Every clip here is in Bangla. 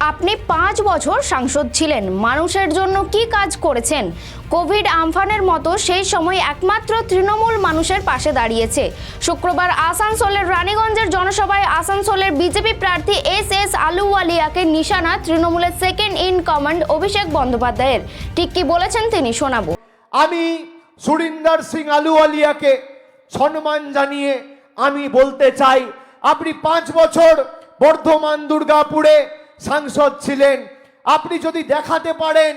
আপনি 5 বছর সাংসদ ছিলেন, মানুষের জন্য কি কাজ করেছেন? কোভিড আমফানের মতো সেই সময় একমাত্র তৃণমূল মানুষের পাশে দাঁড়িয়েছে। শুক্রবার আসানসোলের রানীগঞ্জের জনসভায় আসানসোলের বিজেপি প্রার্থী এস আলুওয়ালিয়াকে নিশানা তৃণমূলের সেকেন্ড ইন কমান্ড অভিষেক বন্দ্যোপাধ্যায়ের। ঠিক কি বলেছেন তিনি, শোনাবো। আমি সুরিন্দর সিং আলুওয়ালিয়াকে সম্মান জানিয়ে আমি বলতে চাই, আপনি 5 বছর বর্ধমান দুর্গাপুরে সাংসদ ছিলেন। আপনি যদি দেখাতে পারেন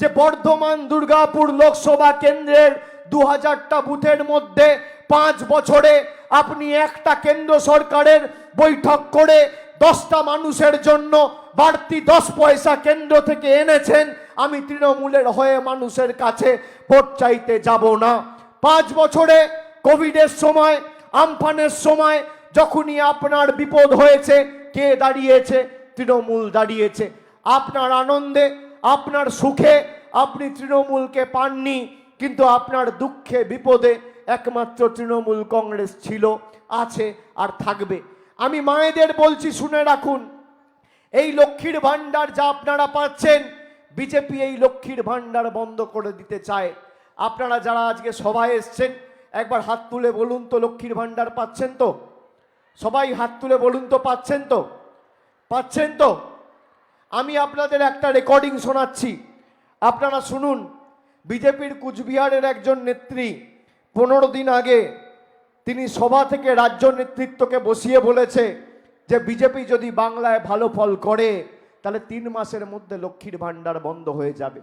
যে বর্ধমান দুর্গাপুর লোকসভা কেন্দ্রের 2000টা বুথের মধ্যে 5 বছরে আপনি একটা কেন্দ্র সরকারের বৈঠক করে 10টা মানুষের জন্য বাড়তি 10 পয়সা কেন্দ্র থেকে এনেছেন, আমি তৃণমূলের হয়ে মানুষের কাছে ভোট চাইতে যাব না। 5 বছরে কোভিডের সময়, আমফানের সময় যখনই আপনার বিপদ হয়েছে, কে দাঁড়িয়েছে? তৃণমূল দাঁড়িয়েছে। আপনার আনন্দে, আপনার সুখে আপনি তৃণমূলকে পাননি, কিন্তু আপনার দুঃখে বিপদে একমাত্র তৃণমূল কংগ্রেস ছিল, আছে আর থাকবে। আমি মায়েদের বলছি, শুনে রাখুন, এই লক্ষ্মীর ভাণ্ডার যা আপনারা পাচ্ছেন, বিজেপি এই লক্ষ্মীর ভাণ্ডার বন্ধ করে দিতে চায়। আপনারা যারা আজকে সভায় এসছেন, একবার হাত তুলে বলুন তো, লক্ষ্মীর ভাণ্ডার পাচ্ছেন তো? সবাই হাত তুলে বলুন তো, পাচ্ছেন তো? পাচ্ছেন তো? আমি আপনাদের একটা রেকর্ডিং শোনাচ্ছি, আপনারা শুনুন। বিজেপির কুচবিহারের একজন নেত্রী 15 দিন আগে তিনি সভা থেকে রাজ্য নেতৃত্বকে বসিয়ে বলেছে যে বিজেপি যদি বাংলায় ভালো ফল করে তাহলে 3 মাসের মধ্যে লক্ষ্মীর ভাণ্ডার বন্ধ হয়ে যাবে।